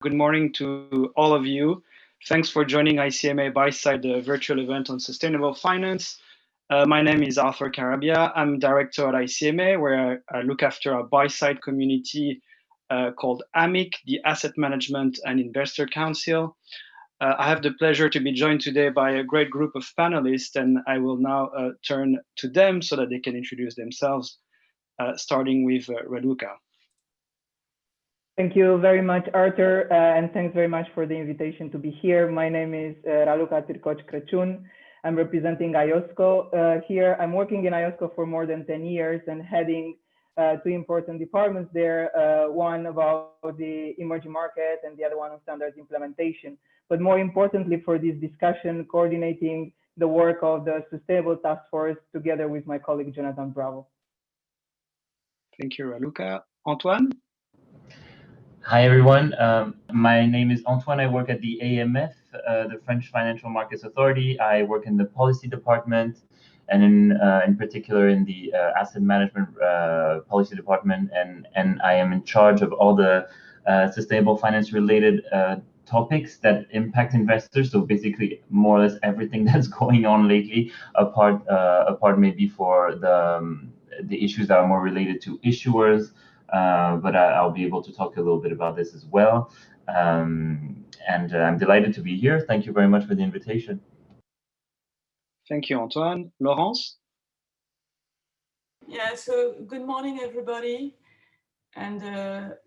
Good morning to all of you. Thanks for joining ICMA Buy-Side virtual event on sustainable finance. My name is Arthur Carabia. I'm director at ICMA, where I look after a buy-side community called AMIC, the Asset Management and Investor Council. I have the pleasure to be joined today by a great group of panelists, and I will now turn to them so that they can introduce themselves, starting with Raluca. Thank you very much, Arthur, and thanks very much for the invitation to be here. My name is Raluca Tircoci-Crăciun. I'm representing IOSCO here. I'm working in IOSCO for more than 10 years and heading two important departments there, one about the emerging market and the other one on standards implementation. But more importantly for this discussion, coordinating the work of the Sustainable Task Force together with my colleague, Jonathan Bravo. Thank you, Raluca. Antoine? Hi, everyone. My name is Antoine. I work at the AMF, the French Financial Markets Authority. I work in the policy department and in particular in the asset management policy department. And I am in charge of all the sustainable finance related topics that impact investors. So basically more or less everything that's going on lately, apart maybe for the issues that are more related to issuers. But I'll be able to talk a little bit about this as well. And I'm delighted to be here. Thank you very much for the invitation. Thank you, Antoine. Laurence? Yeah, so good morning, everybody. And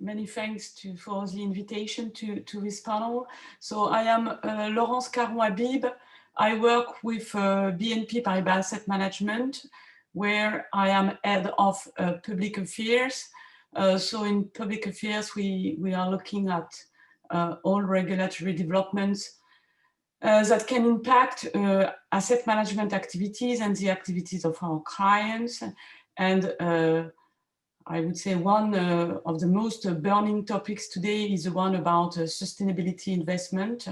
many thanks for the invitation to this panel. So I am Laurence Caron-Habib. I work with BNP Paribas Asset Management, where I am head of public affairs. So in public affairs, we are looking at all regulatory developments that can impact asset management activities and the activities of our clients. And I would say one of the most burning topics today is the one about sustainability investment.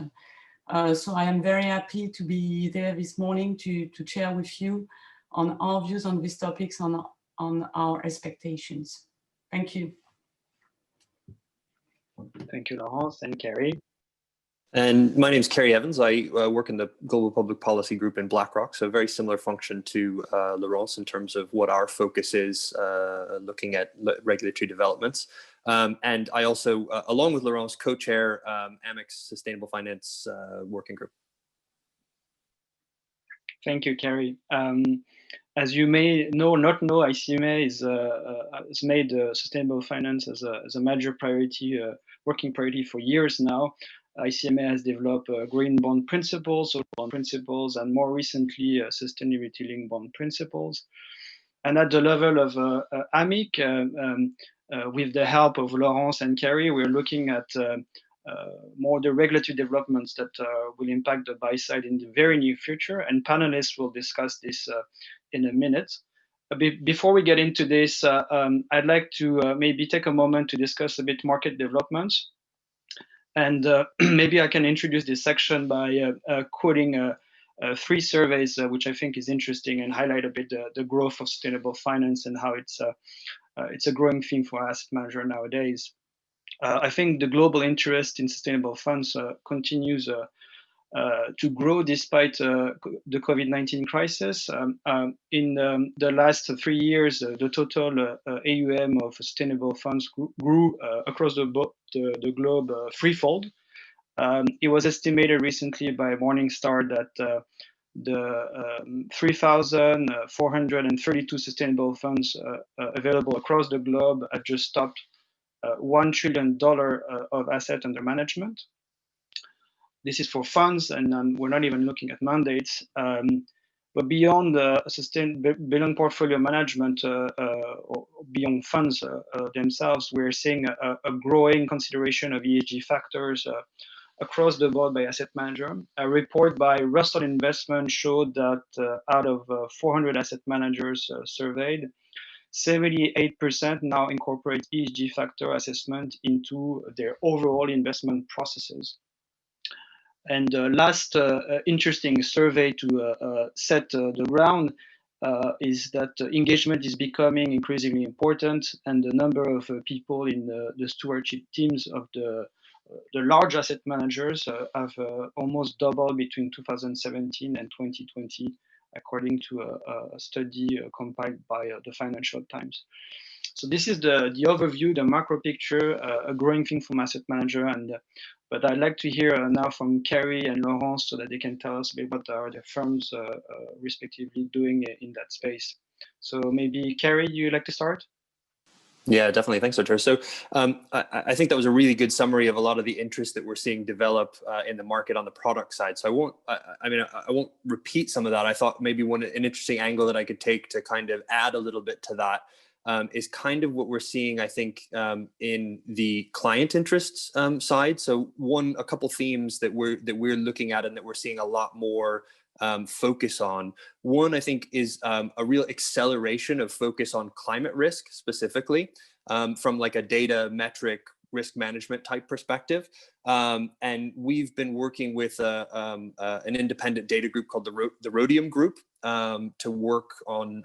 So I am very happy to be there this morning to share with you on our views on these topics, on our expectations. Thank you. Thank you, Laurence. And Kerry? And my name is Kerry Evans. I work in the Global Public Policy Group in BlackRock, so a very similar function to Laurence in terms of what our focus is, looking at regulatory developments. And I also, along with Laurence, co-chair AMIC's Sustainable Finance Working Group. Thank you, Kerry. As you may know or not know, ICMA has made sustainable finance as a major priority, working priority for years now. ICMA has developed green bond principles, social bond principles, and more recently, sustainability-linked bond principles. And at the level of AMIC, with the help of Laurence and Kerry, we're looking at more the regulatory developments that will impact the buy side in the very near future, and panelists will discuss this in a minute. Before we get into this, I'd like to maybe take a moment to discuss a bit market developments. And maybe I can introduce this section by quoting 3 surveys, which I think is interesting and highlight a bit the growth of sustainable finance and how it's a growing theme for asset manager nowadays. I think the global interest in sustainable funds continues to grow despite the COVID-19 crisis. In the last 3 years, the total AUM of sustainable funds grew across the globe threefold. It was estimated recently by Morningstar that the 3,432 sustainable funds available across the globe have just topped $1 trillion of assets under management. This is for funds, and we're not even looking at mandates. But beyond beyond portfolio management, or beyond funds themselves, we're seeing a growing consideration of ESG factors across the board by asset manager. A report by Russell Investment showed that out of 400 asset managers surveyed, 78% now incorporate ESG factor assessment into their overall investment processes. And the last interesting survey to set the ground is that engagement is becoming increasingly important, and the number of people in the stewardship teams of the large asset managers have almost doubled between 2017 and 2020, according to a study compiled by the Financial Times. So this is the overview, the macro picture, a growing thing from asset manager. But I'd like to hear now from Kerry and Laurence so that they can tell us a bit what are the firms respectively doing in that space. So maybe Kerry, you like to start? Yeah, definitely. Thanks, Artur. So I think that was a really good summary of a lot of the interest that we're seeing develop in the market on the product side. So I won't repeat some of that. I thought maybe an interesting angle that I could take to kind of add a little bit to that is kind of what we're seeing, I think, in the client interests side. So a couple themes that we're looking at and that we're seeing a lot more focus on. One, I think, is a real acceleration of focus on climate risk specifically from like a data metric risk management type perspective. And we've been working with an independent data group called the Rhodium Group to work on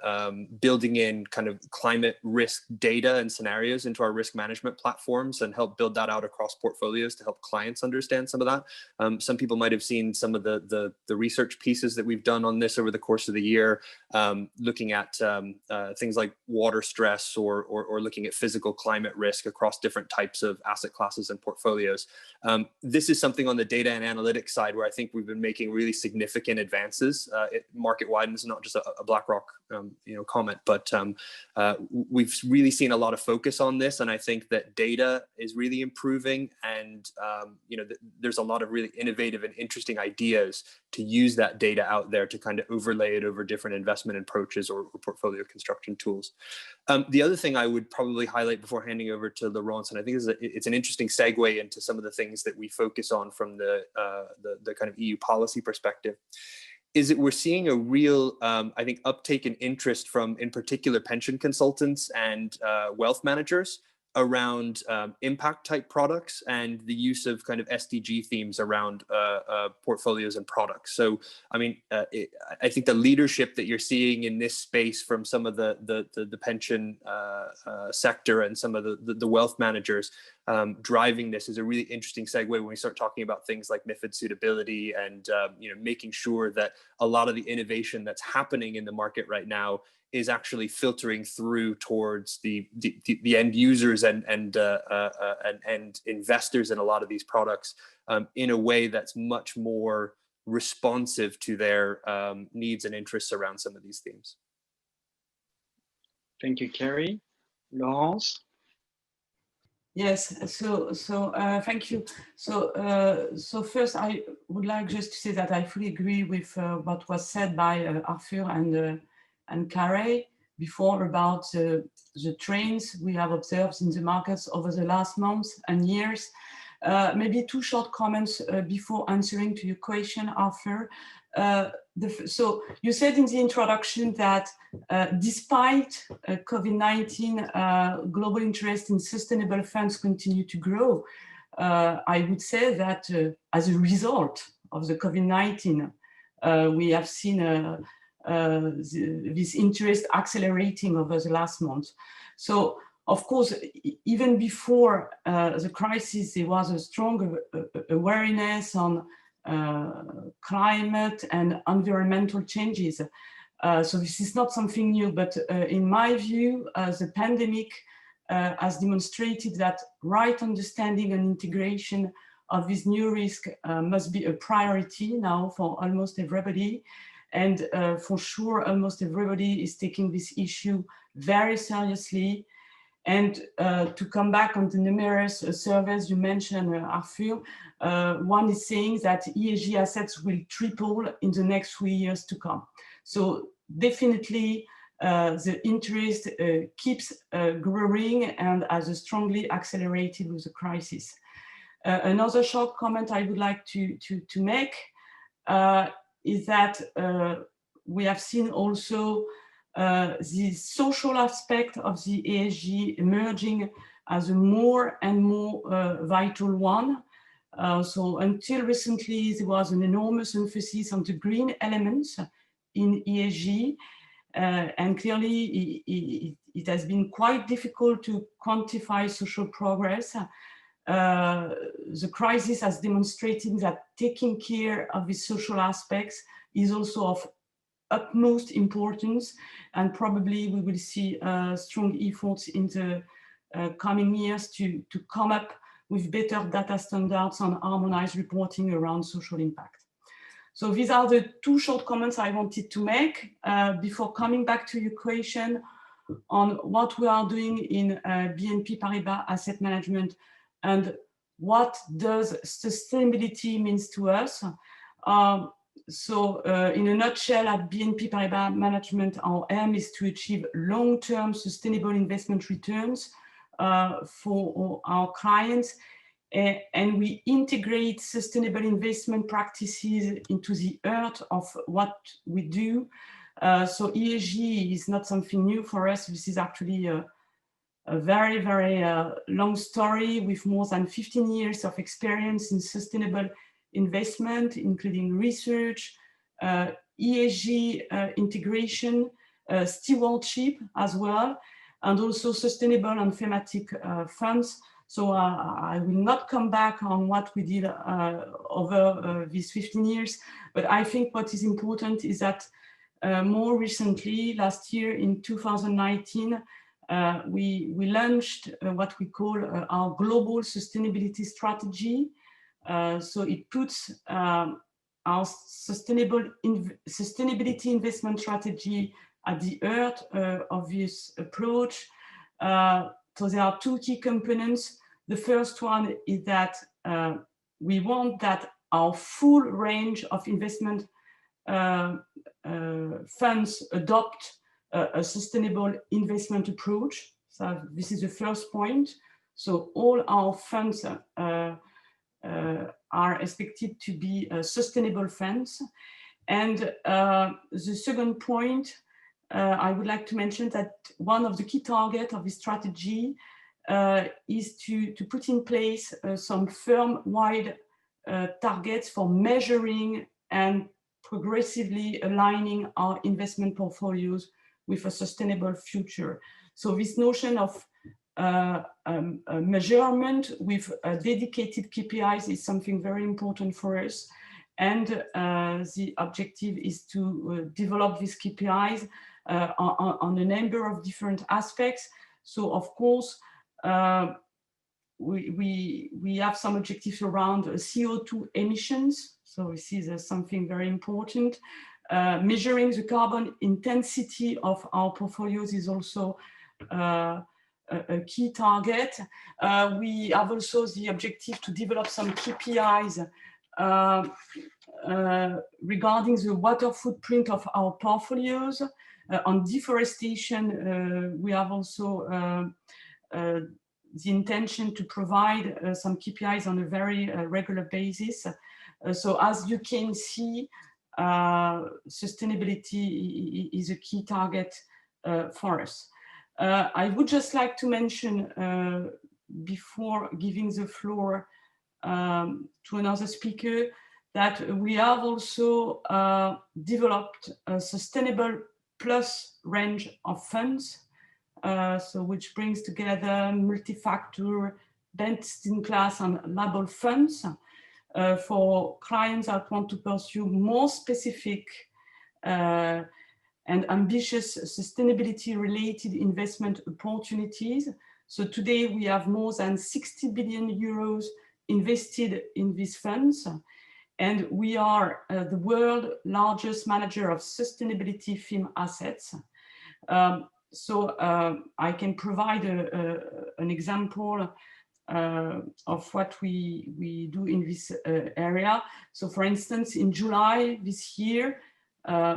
building in kind of climate risk data and scenarios into our risk management platforms and help build that out across portfolios to help clients understand some of that. Some people might have seen some of the research pieces that we've done on this over the course of the year, looking at things like water stress or looking at physical climate risk across different types of asset classes and portfolios. This is something on the data and analytics side where I think we've been making really significant advances market-wide. And it's not just a BlackRock comment, but we've really seen a lot of focus on this. And I think that data is really improving. And there's a lot of really innovative and interesting ideas to use that data out there to kind of overlay it over different investment approaches or portfolio construction tools. The other thing I would probably highlight before handing over to Laurence, and I think it's an interesting segue into some of the things that we focus on from the kind of EU policy perspective, is that we're seeing a real, I think, uptake in interest from, in particular, pension consultants and wealth managers around impact type products and the use of kind of SDG themes around portfolios and products. So, I mean, I think the leadership that you're seeing in this space from some of the pension sector and some of the wealth managers driving this is a really interesting segue when we start talking about things like MiFID suitability and making sure that a lot of the innovation that's happening in the market right now is actually filtering through towards the end users and investors in a lot of these products in a way that's much more responsive to their needs and interests around some of these themes. Thank you, Kerry. Laurence? Yes, so thank you. So first, I would like just to say that I fully agree with what was said by Arthur and Kerry before about the trends we have observed in the markets over the last months and years. Maybe two short comments before answering to your question, Arthur. So you said in the introduction that despite COVID-19, global interest in sustainable funds continue to grow. I would say that as a result of the COVID-19, we have seen this interest accelerating over the last month. So, of course, even before the crisis, there was a strong awareness on climate and environmental changes. So this is not something new, but in my view, the pandemic has demonstrated that right understanding and integration of this new risk must be a priority now for almost everybody. And for sure, almost everybody is taking this issue very seriously. And to come back on the numerous surveys you mentioned, Arthur, one is saying that ESG assets will triple in the next 3 years to come. So definitely the interest keeps growing and has strongly accelerated with the crisis. Another short comment I would like to make is that we have seen also the social aspect of the ESG emerging as a more and more vital one. So until recently, there was an enormous emphasis on the green elements in ESG. And clearly, it has been quite difficult to quantify social progress. the crisis has demonstrated that taking care of these social aspects is also of utmost importance, and probably we will see strong efforts in the coming years to come up with better data standards and harmonized reporting around social impact. So these are the two short comments I wanted to make before coming back to your question on what we are doing in BNP Paribas Asset Management and what does sustainability means to us. In a nutshell, at BNP Paribas Management, our aim is to achieve long-term sustainable investment returns for our clients, and we integrate sustainable investment practices into the heart of what we do. So ESG is not something new for us. This is actually a very, very long story with more than 15 years of experience in sustainable investment, including research, ESG integration, stewardship as well, and also sustainable and thematic funds. So I will not come back on what we did over these 15 years, but I think what is important is that more recently, last year in 2019, we launched what we call our global sustainability strategy. So it puts our sustainability investment strategy at the heart of this approach. So there are two key components. The first one is that we want that our full range of investment funds adopt a sustainable investment approach. So this is the first point. So all our funds are expected to be sustainable funds. And the second point, I would like to mention that one of the key targets of this strategy is to put in place some firm-wide targets for measuring and progressively aligning our investment portfolios with a sustainable future. So this notion of measurement with dedicated KPIs is something very important for us. And the objective is to develop these KPIs on a number of different aspects. So of course, we have some objectives around CO2 emissions. So this is something very important. Measuring the carbon intensity of our portfolios is also a key target. We have also the objective to develop some KPIs regarding the water footprint of our portfolios. On deforestation, we have also the intention to provide some KPIs on a very regular basis. So as you can see, sustainability is a key target for us. I would just like to mention, before giving the floor to another speaker, that we have also developed a sustainable plus range of funds, so which brings together multi-factor, best-in-class and label funds for clients that want to pursue more specific and ambitious sustainability-related investment opportunities. So today we have more than 60 billion euros invested in these funds, and we are the world's largest manager of sustainability theme assets. So I can provide an example of what we do in this area. So for instance, in July this year,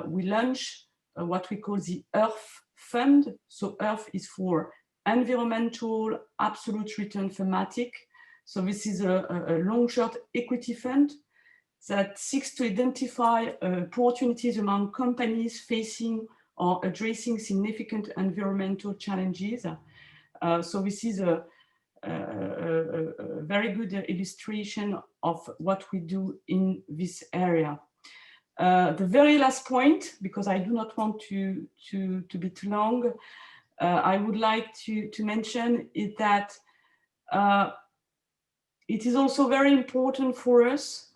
we launched what we call the Earth Fund. So Earth is for environmental absolute return thematic. So this is a long-short equity fund that seeks to identify opportunities among companies facing or addressing significant environmental challenges. So this is a very good illustration of what we do in this area. The very last point, because I do not want to be too long, I would like to mention is that it is also very important for us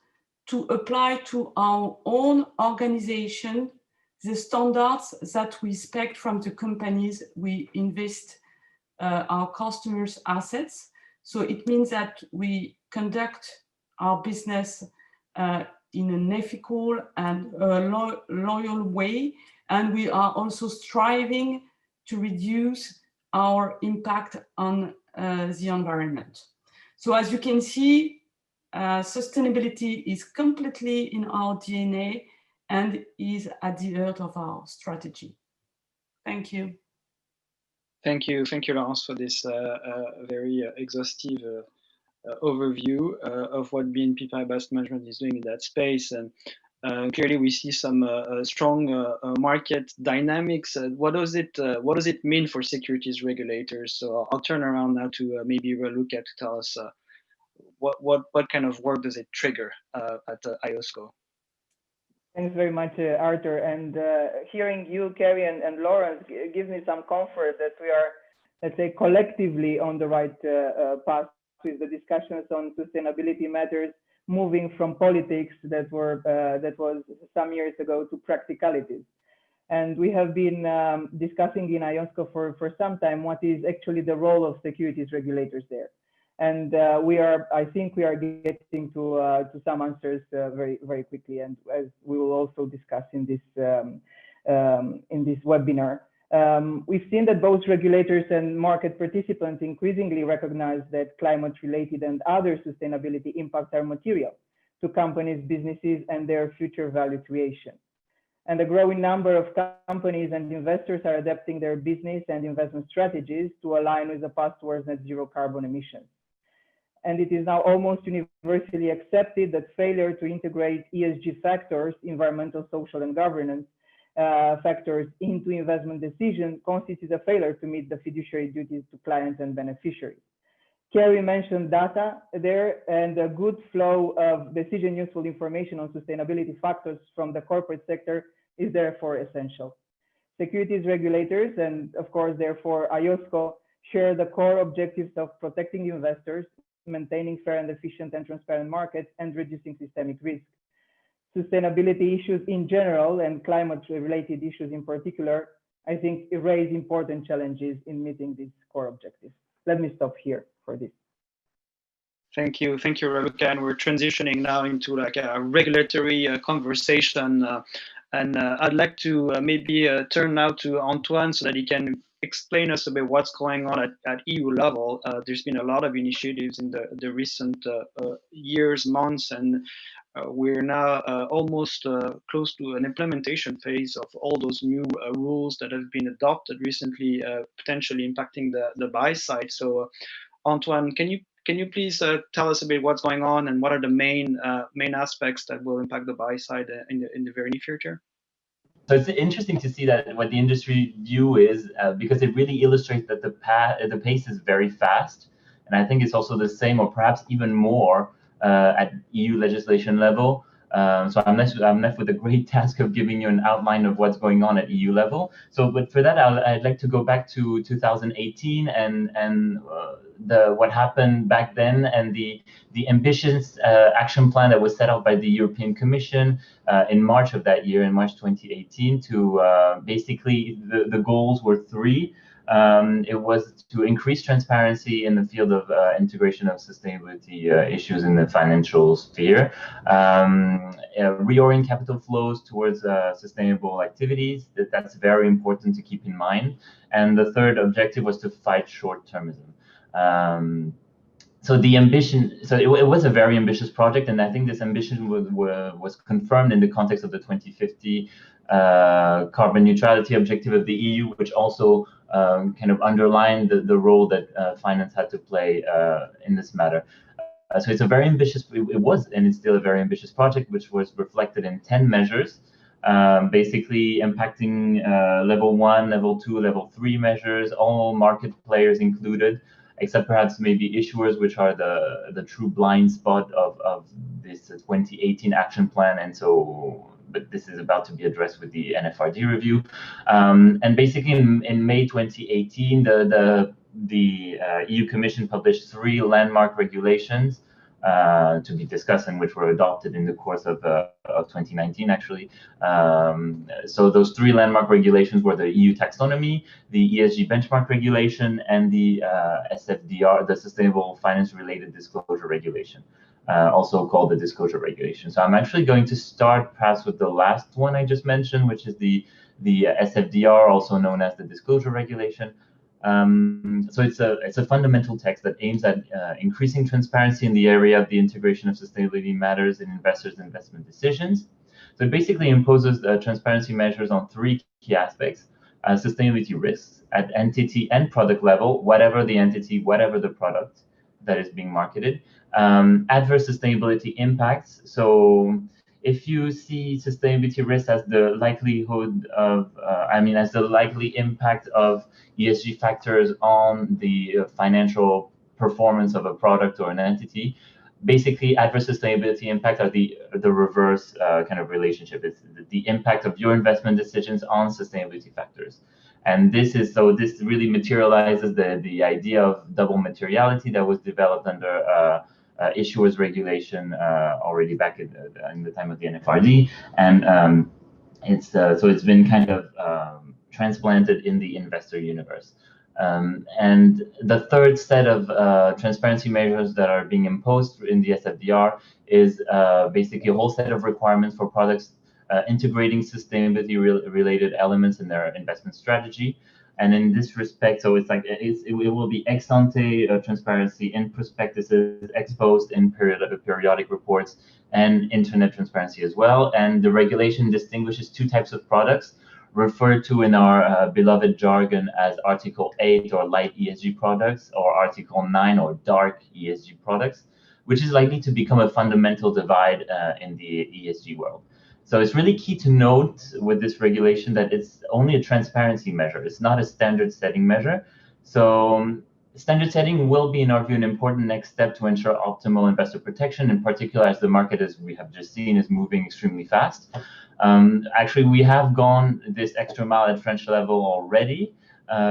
to apply to our own organization the standards that we expect from the companies we invest our customers' assets. So it means that we conduct our business in an ethical and loyal way, and we are also striving to reduce our impact on the environment. So as you can see, sustainability is completely in our DNA and is at the heart of our strategy. Thank you. Thank you, Laurence, for this very exhaustive overview of what BNP Paribas Management is doing in that space. And clearly, we see some strong market dynamics. What does it mean for securities regulators? So I'll turn around now to maybe Raluca to tell us what kind of work does it trigger at IOSCO? Thanks very much, Arthur. And hearing you, Kerry, and Laurence gives me some comfort that we are, let's say, collectively on the right path with the discussions on sustainability matters, moving from politics that was some years ago to practicalities. And we have been discussing in IOSCO for some time what is actually the role of securities regulators there. And I think we are getting to some answers very, very quickly, and as we will also discuss in this webinar. We've seen that both regulators and market participants increasingly recognize that climate-related and other sustainability impacts are material to companies, businesses, and their future value creation. And a growing number of companies and investors are adapting their business and investment strategies to align with the path towards net zero carbon emissions. And it is now almost universally accepted that failure to integrate ESG factors, environmental, social, and governance factors into investment decisions constitutes a failure to meet the fiduciary duties to clients and beneficiaries. Kerry mentioned data there, and a good flow of decision useful information on sustainability factors from the corporate sector is therefore essential. Securities regulators, and of course, therefore, IOSCO, share the core objectives of protecting investors, maintaining fair and efficient and transparent markets, and reducing systemic risk. Sustainability issues in general and climate-related issues in particular, I think, raise important challenges in meeting these core objectives. Let me stop here for this. Thank you, Raluca. And we're transitioning now into like a regulatory conversation, and I'd like to maybe turn now to Antoine so that he can explain us a bit what's going on at EU level. There's been a lot of initiatives in the recent years, months, and we're now almost close to an implementation phase of all those new rules that have been adopted recently, potentially impacting the buy side. So, Antoine, can you please tell us a bit what's going on and what are the main aspects that will impact the buy side in the very near future? So it's interesting to see that what the industry view is, because it really illustrates that the pace is very fast. And I think it's also the same or perhaps even more at EU legislation level. So I'm left with the great task of giving you an outline of what's going on at EU level. So, but for that, I'd like to go back to 2018 and what happened back then and the ambitious action plan that was set out by the European Commission in March of that year, in March 2018, to basically the goals were three. It was to increase transparency in the field of integration of sustainability issues in the financial sphere, reorient capital flows towards sustainable activities. That's very important to keep in mind. And the third objective was to fight short-termism. So the ambition, it was a very ambitious project, and I think this ambition was confirmed in the context of the 2050 carbon neutrality objective of the EU, which also kind of underlined the role that finance had to play in this matter. So it's a very ambitious, it was and it's still a very ambitious project, which was reflected in 10 measures, basically impacting level 1, level 2, level 3 measures, all market players included, except perhaps maybe issuers, which are the true blind spot of this 2018 action plan. And so, but this is about to be addressed with the NFRD review. And basically in May 2018, the EU Commission published 3 landmark regulations to be discussed and which were adopted in the course of 2019, actually. So those three landmark regulations were the EU taxonomy, the ESG benchmark regulation, and the SFDR, the Sustainable Finance Related Disclosure Regulation, also called the Disclosure Regulation. So I'm actually going to start perhaps with the last one I just mentioned, which is the SFDR, also known as the Disclosure Regulation. So it's a fundamental text that aims at increasing transparency in the area of the integration of sustainability matters in investors' investment decisions. So it basically imposes transparency measures on three key aspects: sustainability risks at entity and product level, whatever the entity, whatever the product that is being marketed; adverse sustainability impacts. So if you see sustainability risk as the likelihood of, as the likely impact of ESG factors on the financial performance of a product or an entity, basically adverse sustainability impact are the reverse kind of relationship. It's the impact of your investment decisions on sustainability factors. And this really materializes the idea of double materiality that was developed under issuers regulation already back in the time of the NFRD, and it's been kind of transplanted in the investor universe. And the third set of transparency measures that are being imposed in the SFDR is basically a whole set of requirements for products integrating sustainability related elements in their investment strategy. And in this respect, so it's like it will be ex ante transparency in prospectuses, exposed in periodic reports, and internet transparency as well. And the regulation distinguishes two types of products, referred to in our beloved jargon as Article 8 or light ESG products, or Article 9 or dark ESG products, which is likely to become a fundamental divide in the ESG world. So it's really key to note with this regulation that it's only a transparency measure. It's not a standard setting measure. So standard setting will be, in our view, an important next step to ensure optimal investor protection, in particular as the market, as we have just seen, is moving extremely fast. Actually, we have gone this extra mile at French level already,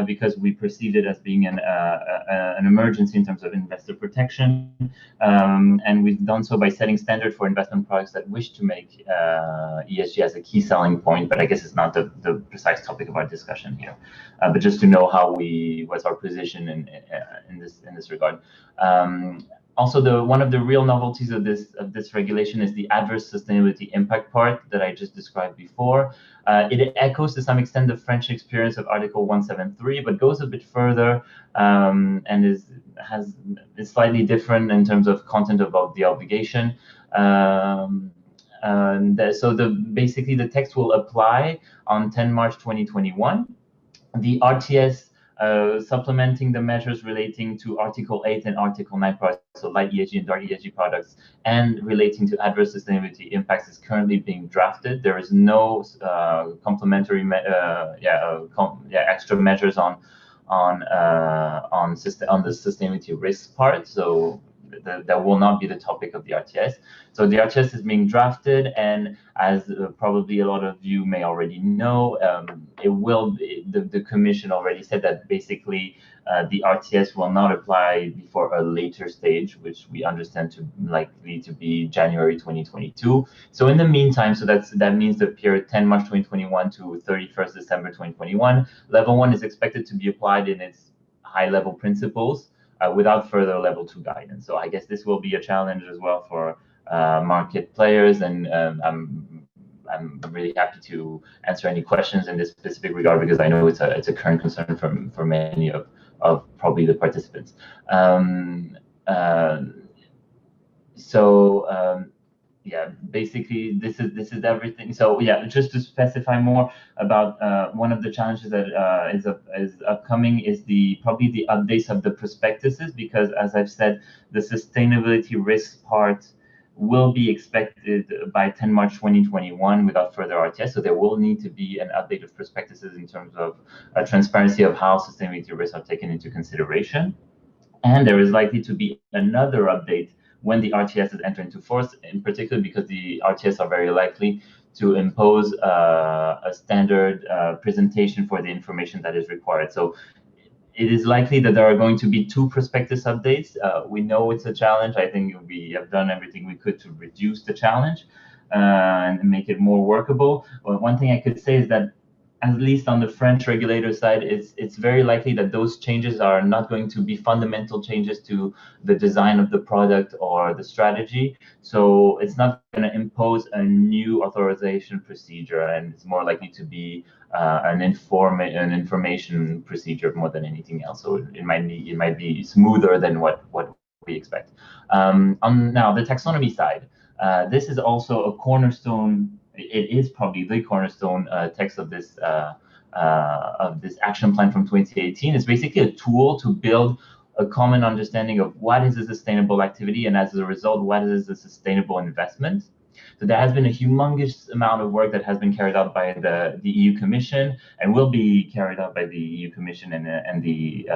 because we perceived it as being an emergency in terms of investor protection, and we've done so by setting standard for investment products that wish to make ESG as a key selling point. But I guess it's not the precise topic of our discussion here. But just to know what's our position in this regard. Also, one of the real novelties of this regulation is the adverse sustainability impact part that I just described before. It echoes to some extent the French experience of Article 173, but goes a bit further and is slightly different in terms of content about the obligation. Basically the text will apply on 10 March 2021. The RTS supplementing the measures relating to Article 8 and Article 9 products, so light ESG and dark ESG products, and relating to adverse sustainability impacts is currently being drafted. There is no complementary extra measures on the sustainability risks part. So that will not be the topic of the RTS. So the RTS is being drafted, and as probably a lot of you may already know, the Commission already said that basically the RTS will not apply before a later stage, which we understand to likely to be January 2022. So in the meantime, that means the period 10 March 2021 to 31st December 2021, level 1 is expected to be applied in its high-level principles, without further level 2 guidance. So I guess this will be a challenge as well for market players, and I'm really happy to answer any questions in this specific regard, because I know it's a current concern for many of probably the participants. Yeah, basically this is everything. So yeah, just to specify more about one of the challenges that is upcoming is probably the updates of the prospectuses, because as I've said, the sustainability risk part will be expected by 10 March 2021 without further RTS. So there will need to be an update of prospectuses in terms of transparency of how sustainability risks are taken into consideration. And there is likely to be another update when the RTS is entering into force, in particular because the RTS are very likely to impose a standard presentation for the information that is required. So it is likely that there are going to be 2 prospectus updates. We know it's a challenge. I think we have done everything we could to reduce the challenge and make it more workable. Well, one thing I could say is that, at least on the French regulator side, it's very likely that those changes are not going to be fundamental changes to the design of the product or the strategy. So it's not going to impose a new authorization procedure, and it's more likely to be an information procedure more than anything else. So it might be smoother than what we expect. On now the taxonomy side, this is also a cornerstone. It is probably the cornerstone text of this action plan from 2018. It's basically a tool to build a common understanding of what is a sustainable activity, and as a result, what is a sustainable investment. So there has been a humongous amount of work that has been carried out by the EU Commission, and will be carried out by the EU Commission and the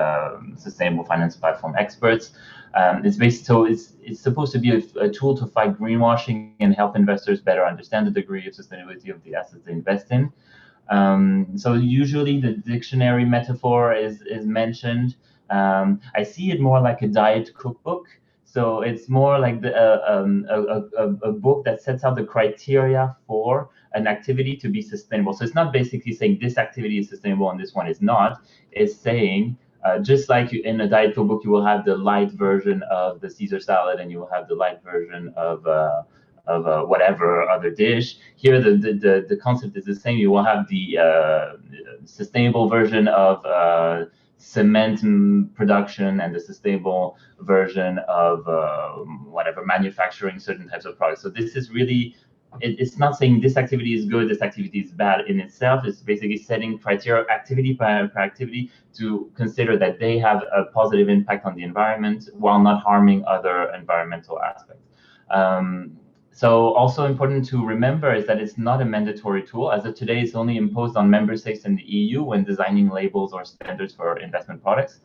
Sustainable Finance Platform experts. It's supposed to be a tool to fight greenwashing and help investors better understand the degree of sustainability of the assets they invest in. So usually the dictionary metaphor is mentioned. I see it more like a diet cookbook. So it's more like a book that sets out the criteria for an activity to be sustainable. So it's not basically saying this activity is sustainable and this one is not. It's saying, just like in a diet cookbook, you will have the light version of the Caesar salad, and you will have the light version of whatever other dish. Here, the concept is the same. You will have the sustainable version of cement production, and the sustainable version of whatever, manufacturing certain types of products. So this is really, it's not saying this activity is good, this activity is bad in itself. It's basically setting criteria activity per activity to consider that they have a positive impact on the environment while not harming other environmental aspects. So also important to remember is that it's not a mandatory tool. As of today, it's only imposed on member states in the EU when designing labels or standards for investment products.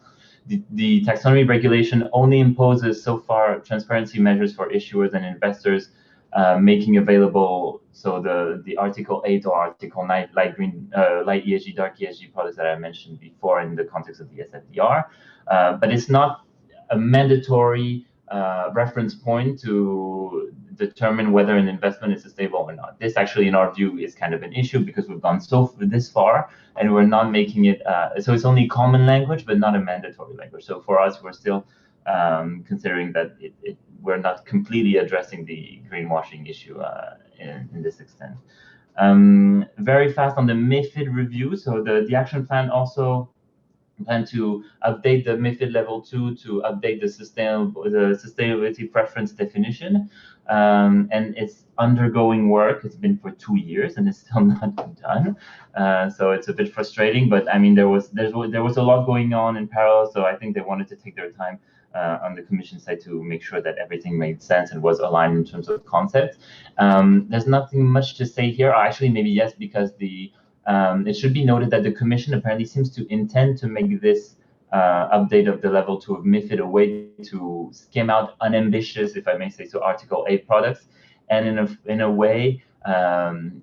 The taxonomy regulation only imposes so far transparency measures for issuers and investors, making available the Article 8 or Article 9 light green, light ESG, dark ESG products that I mentioned before in the context of the SFDR. But it's not a mandatory reference point to determine whether an investment is sustainable or not. This actually, in our view, is kind of an issue because we've gone this far and we're not making it, so it's only common language, but not a mandatory language. So for us, we're still considering that we're not completely addressing the greenwashing issue in this extent. Very fast on the MiFID review. So the action plan also plan to update the MiFID level 2 to update the sustainability preference definition, and it's undergoing work. It's been for 2 years and it's still not done, so it's a bit frustrating. But I mean, there was a lot going on in parallel, so I think they wanted to take their time on the Commission side to make sure that everything made sense and was aligned in terms of concept. There's nothing much to say here. Actually, maybe yes, because it should be noted that the Commission apparently seems to intend to make this update of the level 2 of MiFID a way to skim out unambitious, if I may say so, Article 8 products, and in a way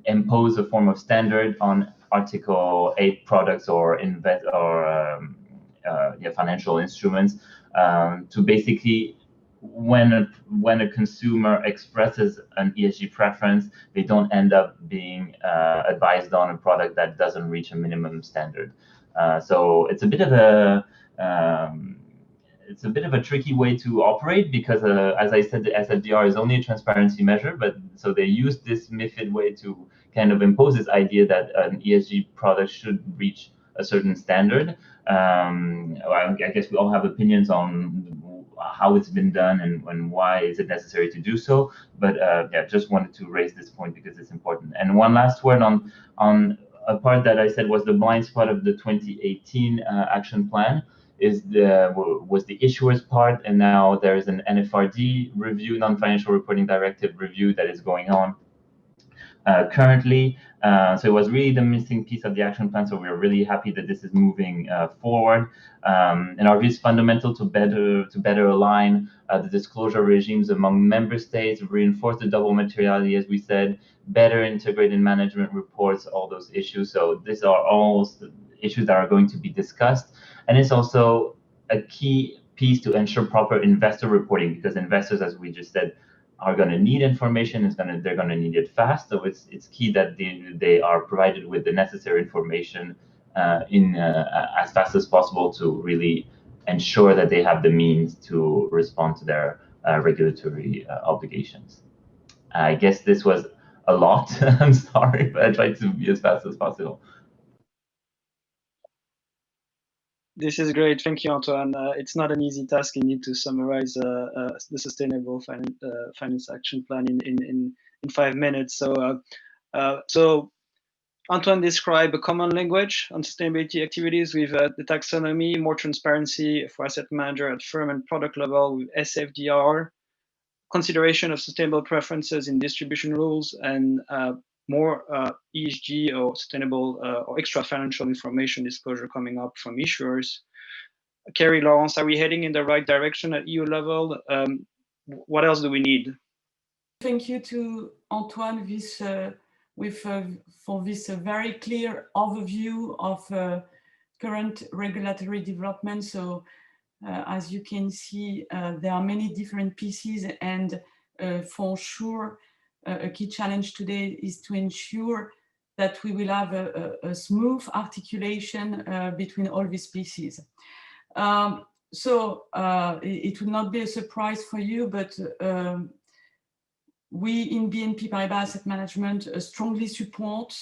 impose a form of standard on Article 8 products or financial instruments, to basically, when a consumer expresses an ESG preference, they don't end up being advised on a product that doesn't reach a minimum standard. So it's a bit of a tricky way to operate because, as I said, the SFDR is only a transparency measure, but so they use this MiFID way to kind of impose this idea that an ESG product should reach a certain standard. I guess we all have opinions on how it's been done and why is it necessary to do so, but yeah, just wanted to raise this point because it's important. And one last word on a part that I said was the blind spot of the 2018 action plan was the issuers part, and now there is an NFRD review, non-financial reporting directive review, that is going on currently. So it was really the missing piece of the action plan. So we're really happy that this is moving forward. And our view is fundamental to better align the disclosure regimes among member states, reinforce the double materiality, as we said, better integrate in management reports, all those issues. So these are all issues that are going to be discussed. And it's also a key piece to ensure proper investor reporting, because investors, as we just said, are going to need information. They're going to need it fast. So it's key that they are provided with the necessary information as fast as possible to really ensure that they have the means to respond to their regulatory obligations. I guess this was a lot. I'm sorry, but I tried to be as fast as possible. This is great. Thank you, Antoine. It's not an easy task indeed to summarize the Sustainable Finance Action Plan in 5 minutes. So Antoine described a common language on sustainability activities with the taxonomy, more transparency for asset manager at firm and product level with SFDR, consideration of sustainable preferences in distribution rules, and more ESG or sustainable or extra financial information disclosure coming up from issuers. Kerry, Laurence, are we heading in the right direction at EU level? What else do we need? Thank you to Antoine for this very clear overview of current regulatory development. So as you can see, there are many different pieces, and for sure, a key challenge today is to ensure that we will have a smooth articulation between all these pieces. It will not be a surprise for you, but we in BNP Paribas Asset Management strongly support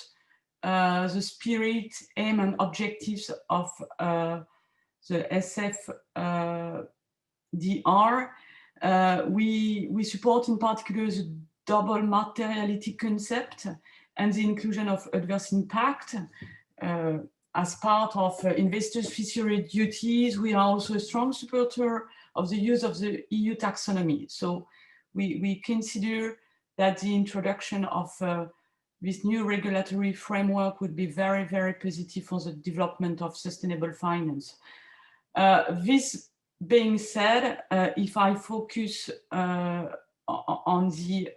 the spirit, aim, and objectives of the SFDR. We support in particular the double materiality concept and the inclusion of adverse impact as part of investors' fiduciary duties. We are also a strong supporter of the use of the EU taxonomy. So we consider that the introduction of this new regulatory framework would be very, very positive for the development of sustainable finance. This being said, if I focus on the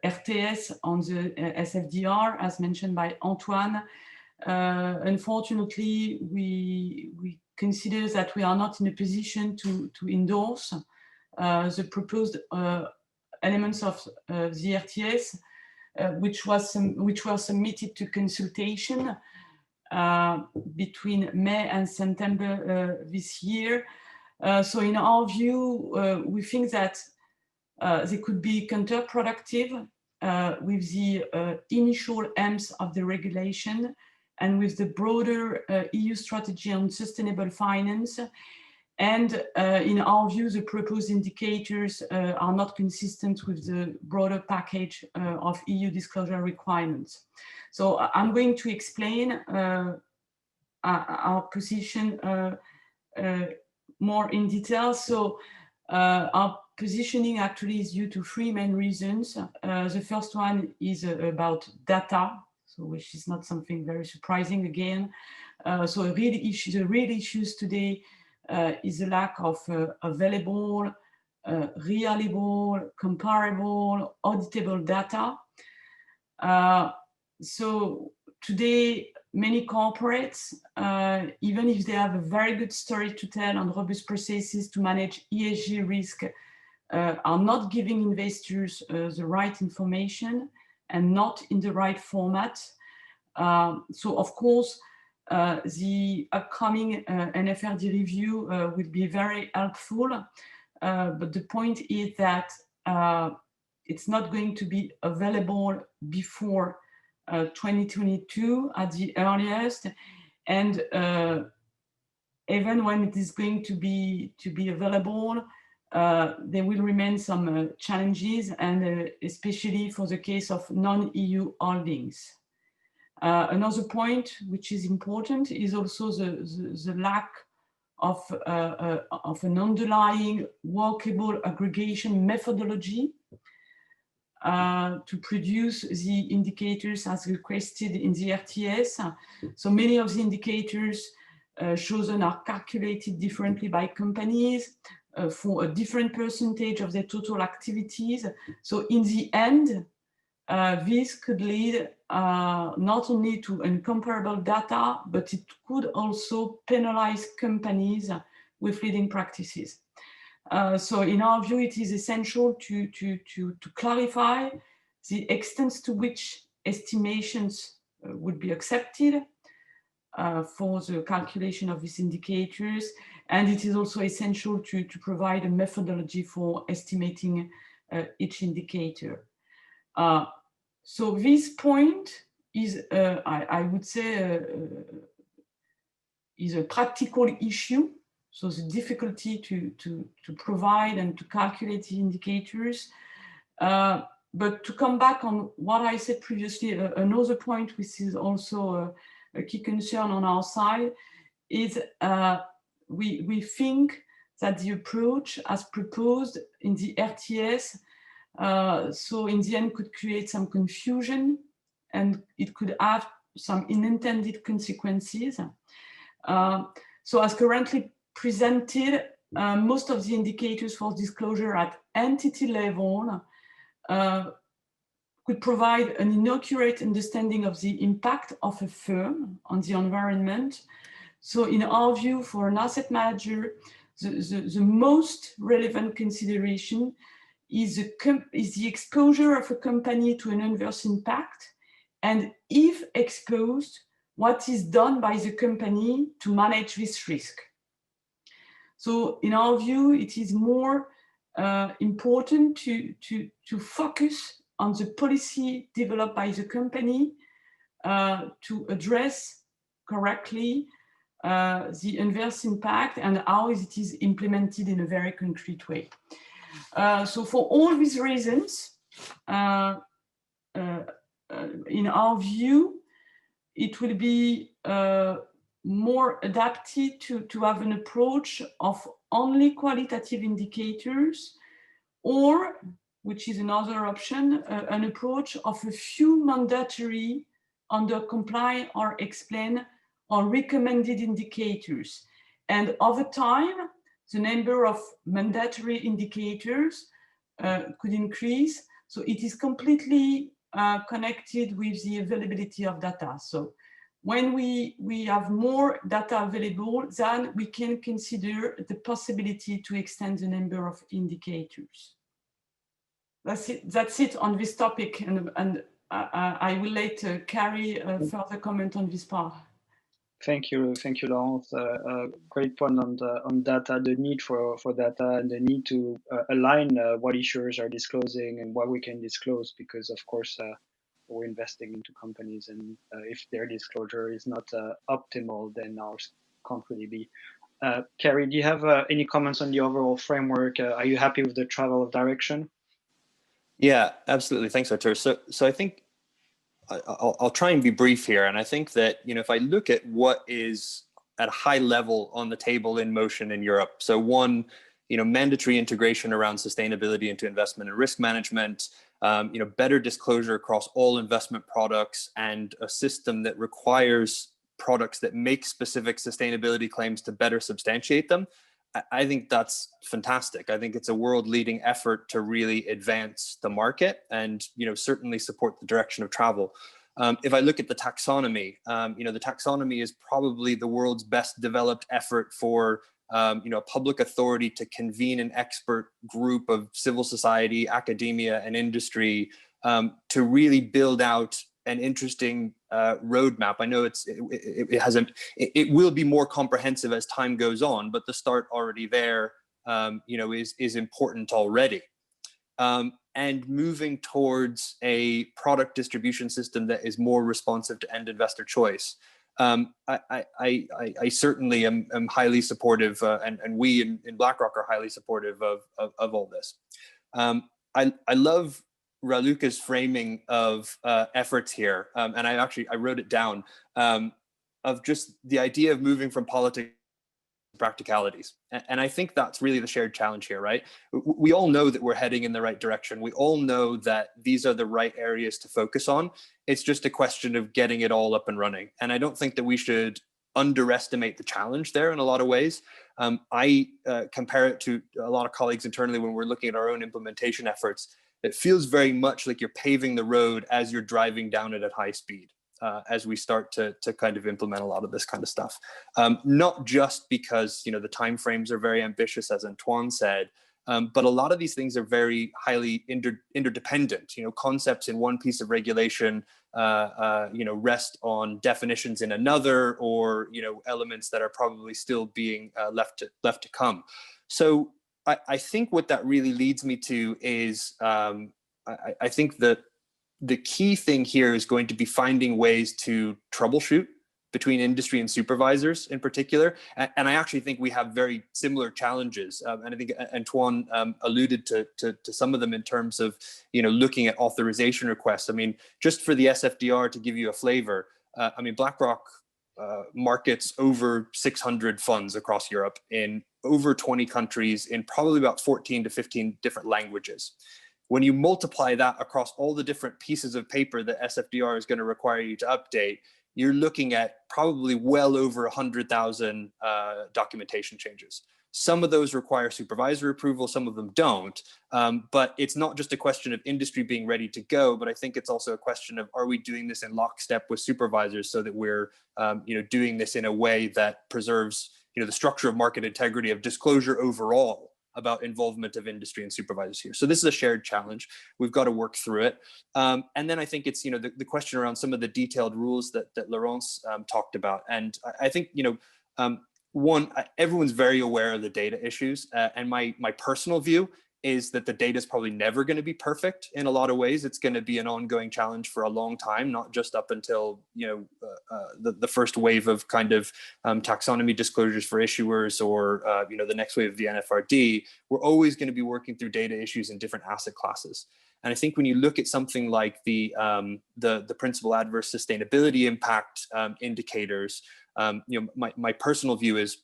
RTS, on the SFDR, as mentioned by Antoine, unfortunately, we consider that we are not in a position to endorse the proposed elements of the RTS, which were submitted to consultation between May and September this year. So in our view, we think that they could be counterproductive with the initial aims of the regulation and with the broader EU strategy on sustainable finance. And in our view, the proposed indicators are not consistent with the broader package of EU disclosure requirements. So I'm going to explain our position more in detail. So our positioning actually is due to 3 main reasons. The first one is about data, so which is not something very surprising again. So the real issues today is the lack of available, reliable, comparable, auditable data. So today, many corporates, even if they have a very good story to tell and robust processes to manage ESG risk, are not giving investors the right information and not in the right format. So of course, the upcoming NFRD review will be very helpful, but the point is that it's not going to be available before 2022 at the earliest, and even when it is going to be available, there will remain some challenges, and especially for the case of non-EU holdings. Another point which is important is also the lack of an underlying workable aggregation methodology to produce the indicators as requested in the RTS. So many of the indicators chosen are calculated differently by companies for a different percentage of their total activities. So in the end, this could lead not only to incomparable data, but it could also penalize companies with leading practices. So in our view, it is essential to clarify the extent to which estimations would be accepted for the calculation of these indicators. And it is also essential to provide a methodology for estimating each indicator. So this point is, I would say, is a practical issue. So the difficulty to provide and to calculate the indicators. But to come back on what I said previously, another point which is also a key concern on our side is we think that the approach as proposed in the RTS, so in the end could create some confusion and it could have some unintended consequences. So as currently presented, most of the indicators for disclosure at entity level could provide an inaccurate understanding of the impact of a firm on the environment. So in our view, for an asset manager, the most relevant consideration is the exposure of a company to an adverse impact, and if exposed, what is done by the company to manage this risk. So in our view, it is more important to focus on the policy developed by the company to address correctly the adverse impact and how it is implemented in a very concrete way. So for all these reasons, in our view, it will be more adapted to have an approach of only qualitative indicators, or, which is another option, an approach of a few mandatory under comply or explain or recommended indicators. And over time, the number of mandatory indicators could increase. So it is completely connected with the availability of data. So when we have more data available, then we can consider the possibility to extend the number of indicators. That's it on this topic, and I will let Kerry further comment on this part. Thank you, Laurence. Great point on data, the need for data, and the need to align what issuers are disclosing and what we can disclose, because of course we're investing into companies, and if their disclosure is not optimal, then ours can't really be. Kerry, do you have any comments on the overall framework? Are you happy with the travel of direction? Yeah, absolutely. Thanks, Artur. So I think I'll try and be brief here. And I think that, if I look at what is at a high level on the table in motion in Europe, so one, mandatory integration around sustainability into investment and risk management, better disclosure across all investment products, and a system that requires products that make specific sustainability claims to better substantiate them. I think that's fantastic. I think it's a world-leading effort to really advance the market and, certainly support the direction of travel. If I look at the taxonomy, the taxonomy is probably the world's best developed effort for, a public authority to convene an expert group of civil society, academia, and industry to really build out an interesting roadmap. I know it will be more comprehensive as time goes on, but the start already there, is important already. And moving towards a product distribution system that is more responsive to end investor choice. I certainly am highly supportive, and we in BlackRock are highly supportive of all this. I love Raluca's framing of efforts here, and I wrote it down, of just the idea of moving from politics to practicalities. And I think that's really the shared challenge here, right? We all know that we're heading in the right direction. We all know that these are the right areas to focus on. It's just a question of getting it all up and running. And I don't think that we should underestimate the challenge there in a lot of ways. I compare it to a lot of colleagues internally when we're looking at our own implementation efforts. it feels very much like you're paving the road as you're driving down it at high speed. As we start to kind of implement a lot of this kind of stuff, not just because the timeframes are very ambitious, as Antoine said, but a lot of these things are very highly interdependent. Concepts in one piece of regulation, rest on definitions in another, or elements that are probably still being left to come. So I think what that really leads me to is I think that the key thing here is going to be finding ways to troubleshoot between industry and supervisors in particular. And I actually think we have very similar challenges. And I think Antoine alluded to some of them in terms of, looking at authorization requests. I mean, just for the SFDR, to give you a flavor, I mean, BlackRock markets over 600 funds across Europe in over 20 countries in probably about 14 to 15 different languages. When you multiply that across all the different pieces of paper that SFDR is going to require you to update, you're looking at probably well over 100,000 documentation changes. Some of those require supervisor approval, some of them don't. But it's not just a question of industry being ready to go, but I think it's also a question of, are we doing this in lockstep with supervisors so that we're doing this in a way that preserves the structure of market integrity, of disclosure overall, about involvement of industry and supervisors here. So this is a shared challenge. We've got to work through it. And then I think it's, the question around some of the detailed rules that Laurence talked about. And I think, one, everyone's very aware of the data issues. And my personal view is that the data is probably never going to be perfect in a lot of ways. It's going to be an ongoing challenge for a long time, not just up until the first wave of kind of taxonomy disclosures for issuers, or the next wave of the NFRD. We're always going to be working through data issues in different asset classes. And I think when you look at something like the principal adverse sustainability impact indicators, my personal view is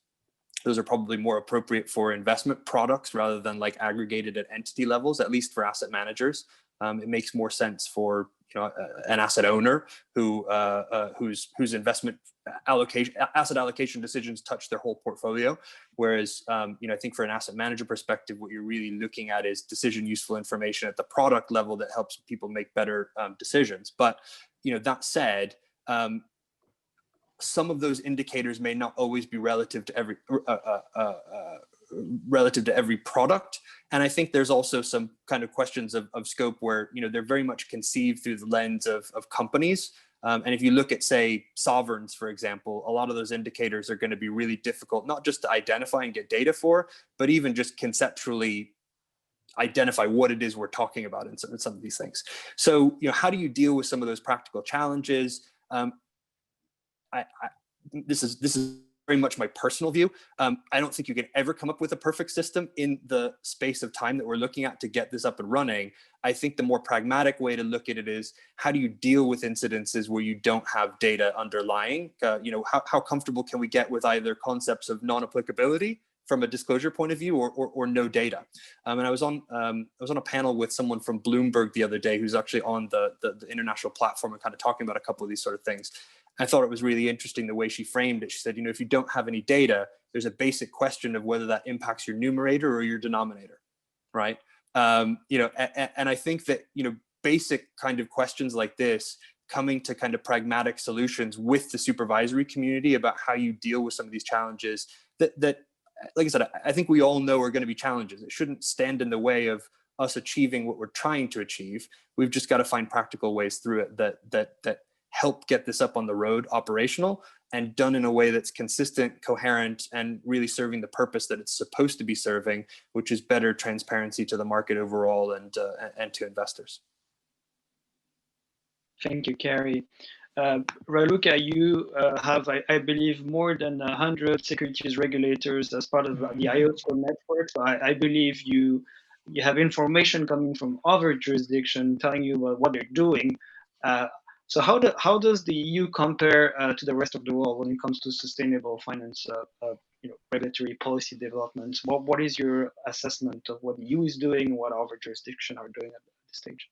those are probably more appropriate for investment products rather than like aggregated at entity levels, at least for asset managers. It makes more sense for an asset owner whose investment asset allocation decisions touch their whole portfolio. Whereas I think for an asset manager perspective, what you're really looking at is decision useful information at the product level that helps people make better decisions. But that said, some of those indicators may not always be relative to every product. And I think there's also some kind of questions of scope where, they're very much conceived through the lens of companies. And if you look at, say, sovereigns, for example, a lot of those indicators are going to be really difficult, not just to identify and get data for, but even just conceptually identify what it is we're talking about in some of these things. So, how do you deal with some of those practical challenges? This is very much my personal view. I don't think you can ever come up with a perfect system in the space of time that we're looking at to get this up and running. I think the more pragmatic way to look at it is, how do you deal with incidences where you don't have data underlying? How comfortable can we get with either concepts of non-applicability from a disclosure point of view, or no data? And I was on a panel with someone from Bloomberg the other day who's actually on the international platform and kind of talking about a couple of these sort of things. I thought it was really interesting the way she framed it. She said, if you don't have any data, there's a basic question of whether that impacts your numerator or your denominator, right? And I think that, basic kind of questions like this, coming to kind of pragmatic solutions with the supervisory community about how you deal with some of these challenges that like I said, I think we all know are going to be challenges. It shouldn't stand in the way of us achieving what we're trying to achieve. We've just got to find practical ways through it that help get this up on the road operational, and done in a way that's consistent, coherent, and really serving the purpose that it's supposed to be serving, which is better transparency to the market overall and to investors. Thank you, Kerry. Raluca, you have, I believe, more than 100 securities regulators as part of the IOSCO network. So I believe you have information coming from other jurisdictions telling you what they're doing. So how does the EU compare to the rest of the world when it comes to sustainable finance, regulatory policy development? What is your assessment of what the EU is doing, what other jurisdictions are doing at this stage?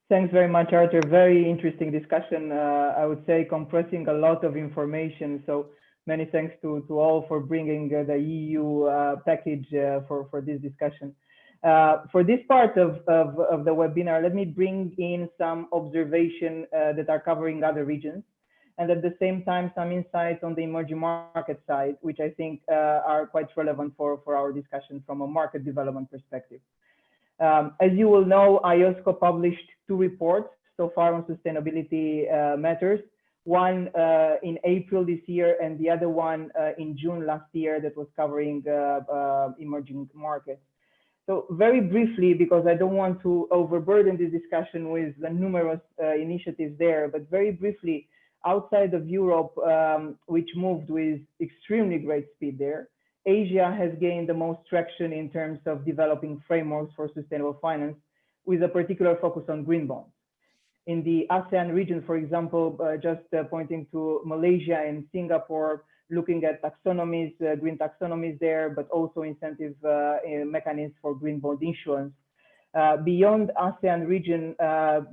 Thanks very much, Arthur. Very interesting discussion. I would say compressing a lot of information. So many thanks to all for bringing the EU package for this discussion. For this part of the webinar, let me bring in some observations that are covering other regions, and at the same time, some insights on the emerging market side, which I think are quite relevant for our discussion from a market development perspective. As you will know, IOSCO published 2 reports so far on sustainability matters, one in April this year and the other one in June last year that was covering emerging markets. So very briefly, because I don't want to overburden this discussion with the numerous initiatives there, but very briefly, outside of Europe, which moved with extremely great speed there, Asia has gained the most traction in terms of developing frameworks for sustainable finance, with a particular focus on green bonds. In the ASEAN region, for example, just pointing to Malaysia and Singapore, looking at taxonomies, green taxonomies there, but also incentive mechanisms for green bond issuance. Beyond ASEAN region,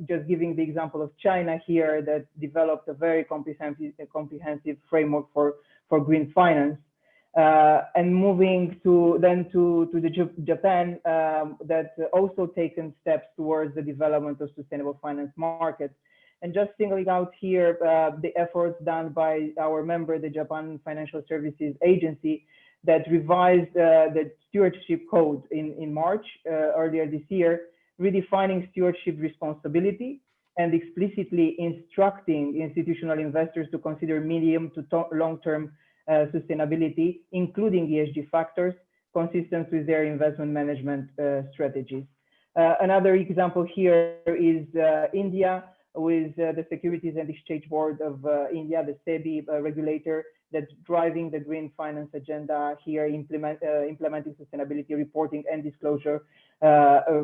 just giving the example of China here, that developed a very comprehensive framework for green finance. And moving to Japan, that also taken steps towards the development of sustainable finance markets. And just singling out here the efforts done by our member, the Japan Financial Services Agency, that revised the stewardship code in March earlier this year, redefining stewardship responsibility and explicitly instructing institutional investors to consider medium to long-term sustainability, including ESG factors, consistent with their investment management strategies. Another example here is India, with the Securities and Exchange Board of India, the SEBI regulator, that's driving the green finance agenda here, implementing sustainability reporting and disclosure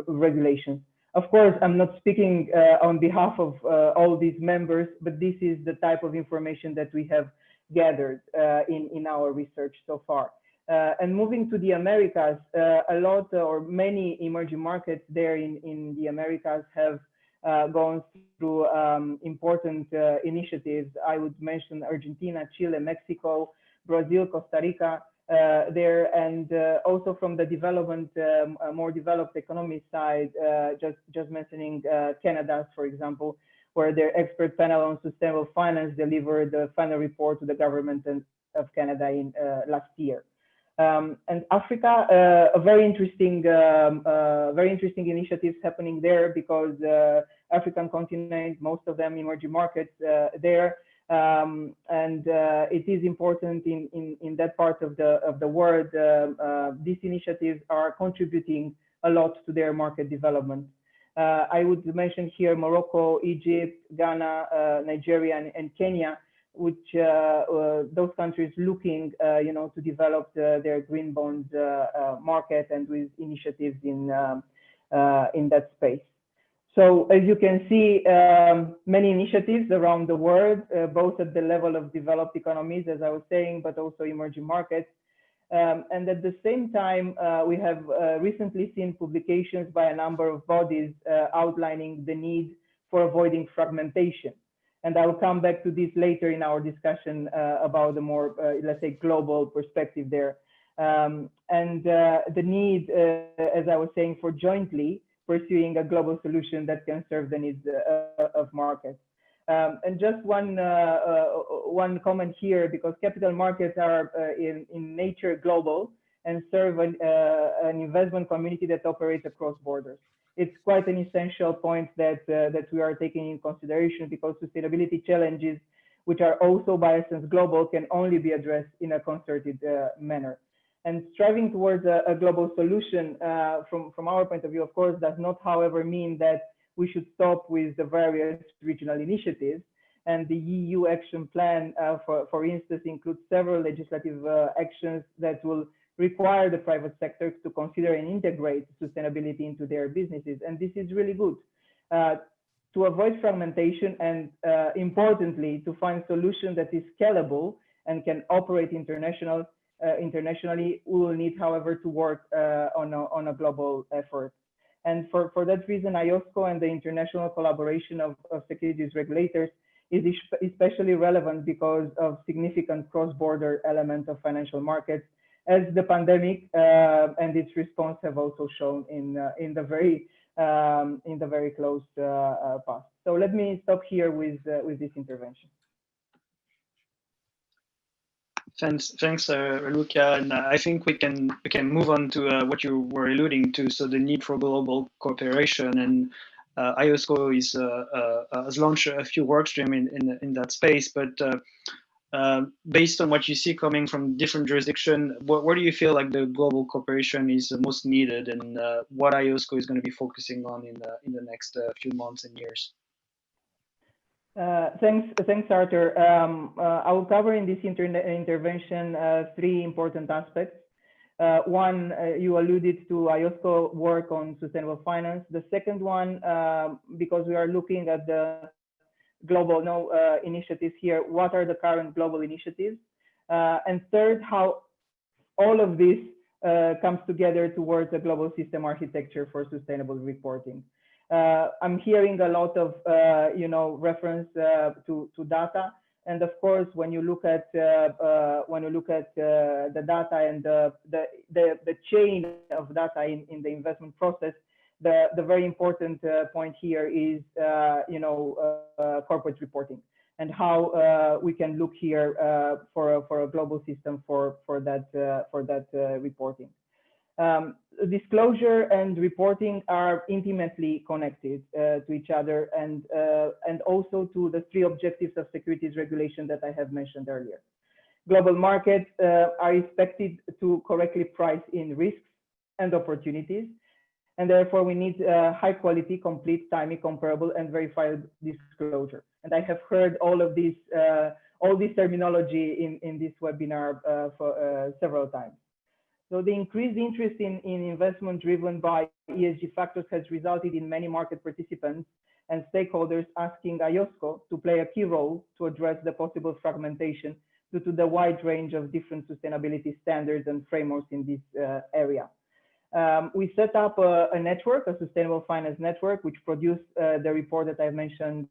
regulations. Of course, I'm not speaking on behalf of all these members, but this is the type of information that we have gathered in our research so far. And moving to the Americas, a lot or many emerging markets there in the Americas have gone through important initiatives. I would mention Argentina, Chile, Mexico, Brazil, Costa Rica there, and also from the development, more developed economy side, just mentioning Canada, for example, where their expert panel on sustainable finance delivered the final report to the government of Canada in last year. And Africa, a very interesting initiatives happening there, because African continent, most of them emerging markets there, and it is important in that part of the world. These initiatives are contributing a lot to their market development. I would mention here Morocco, Egypt, Ghana, Nigeria, and Kenya, which those countries looking, to develop their green bond market, and with initiatives in that space. So as you can see, many initiatives around the world, both at the level of developed economies, as I was saying, but also emerging markets. And at the same time, we have recently seen publications by a number of bodies outlining the need for avoiding fragmentation. And I will come back to this later in our discussion about the more, let's say, global perspective there. And the need, as I was saying, for jointly pursuing a global solution that can serve the needs of markets. And just one comment here, because capital markets are in nature global and serve an investment community that operates across borders. It's quite an essential point that we are taking in consideration, because sustainability challenges, which are also by essence global, can only be addressed in a concerted manner. And striving towards a global solution from our point of view, of course, does not, however, mean that we should stop with the various regional initiatives. And the EU Action Plan, for instance, includes several legislative actions that will require the private sector to consider and integrate sustainability into their businesses. And this is really good to avoid fragmentation, and importantly, to find solution that is scalable and can operate internationally. We will need, however, to work on a global effort. And for that reason, IOSCO and the international collaboration of securities regulators is especially relevant, because of significant cross-border element of financial markets as the pandemic and its response have also shown in the very close past. So let me stop here with this intervention. Thanks, Luca. And I think we can move on to what you were alluding to. So the need for global cooperation, and IOSCO has launched a few work streams in that space. But based on what you see coming from different jurisdictions, where do you feel like the global cooperation is most needed, and what IOSCO is going to be focusing on in the next few months and years? Thanks, Arthur. I will cover in this intervention three important aspects. One, you alluded to IOSCO work on sustainable finance. The second one, because we are looking at the global initiatives here, what are the current global initiatives? And third, how all of this comes together towards a global system architecture for sustainable reporting. I'm hearing a lot of reference to data, and of course, when you look at the data and the chain of data in the investment process, the very important point here is corporate reporting, and how we can look here for a global system for that reporting. Disclosure and reporting are intimately connected to each other, and also to the three objectives of securities regulation that I have mentioned earlier. Global markets are expected to correctly price in risks and opportunities, and therefore we need high quality, complete, timely, comparable, and verified disclosure. And I have heard all this terminology in this webinar for several times. So the increased interest in investment driven by ESG factors has resulted in many market participants and stakeholders asking IOSCO to play a key role to address the possible fragmentation due to the wide range of different sustainability standards and frameworks in this area. We set up a network, a sustainable finance network, which produced the report that I mentioned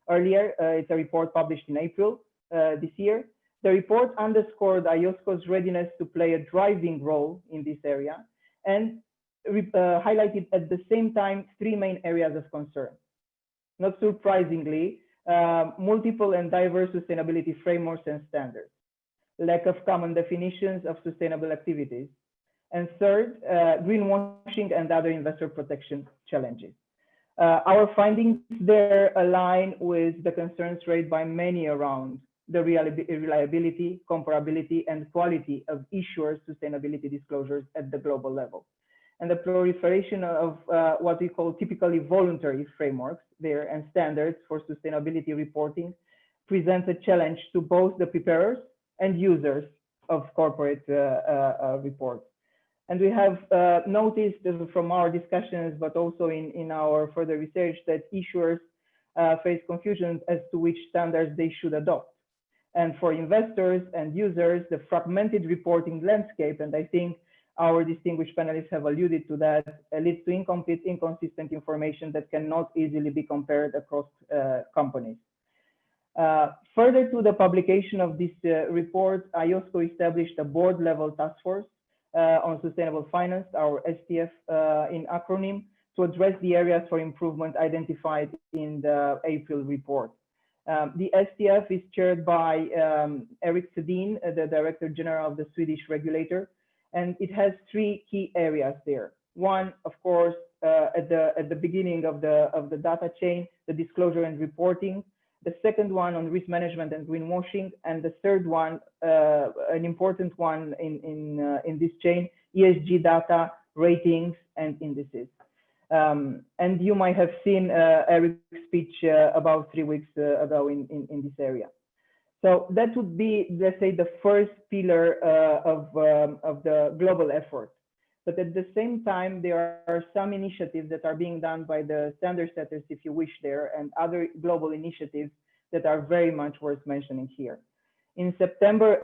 earlier. It's a report published in April this year. The report underscored IOSCO's readiness to play a driving role in this area, and highlighted at the same time three main areas of concern. Not surprisingly, multiple and diverse sustainability frameworks and standards, lack of common definitions of sustainable activities, and third, greenwashing and other investor protection challenges. Our findings there align with the concerns raised by many around the reliability, comparability, and quality of issuers' sustainability disclosures at the global level. And the proliferation of what we call typically voluntary frameworks there and standards for sustainability reporting presents a challenge to both the preparers and users of corporate reports. And we have noticed from our discussions, but also in our further research, that issuers face confusion as to which standards they should adopt. And for investors and users, the fragmented reporting landscape, and I think our distinguished panelists have alluded to that, leads to incomplete, inconsistent information that cannot easily be compared across companies. Further to the publication of this report, IOSCO established a board-level task force on sustainable finance, our STF in acronym, to address the areas for improvement identified in the April report. The STF is chaired by Erik Sedin, the Director General of the Swedish regulator, and it has three key areas there. One, of course, at the beginning of the data chain, the disclosure and reporting. The second one on risk management and greenwashing, and the third one, an important one in this chain, ESG data, ratings, and indices. And you might have seen Eric's speech about 3 weeks ago in this area. So that would be, let's say, the first pillar of the global effort. But at the same time, there are some initiatives that are being done by the standard setters, if you wish there, and other global initiatives that are very much worth mentioning here. In September,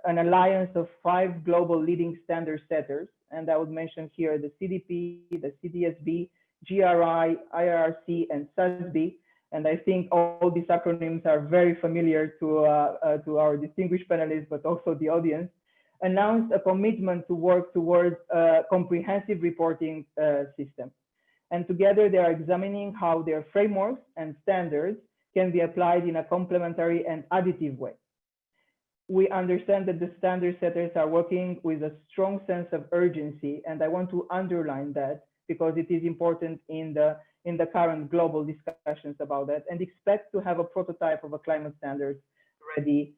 an alliance of 5 global leading standard setters, and I would mention here the CDP, the CDSB, GRI, IRC, and SASB, and I think all these acronyms are very familiar to our distinguished panelists, but also the audience. announced a commitment to work towards a comprehensive reporting system. And together they are examining how their frameworks and standards can be applied in a complementary and additive way. We understand that the standard setters are working with a strong sense of urgency, and I want to underline that because it is important in the current global discussions about that, and expect to have a prototype of a climate standard ready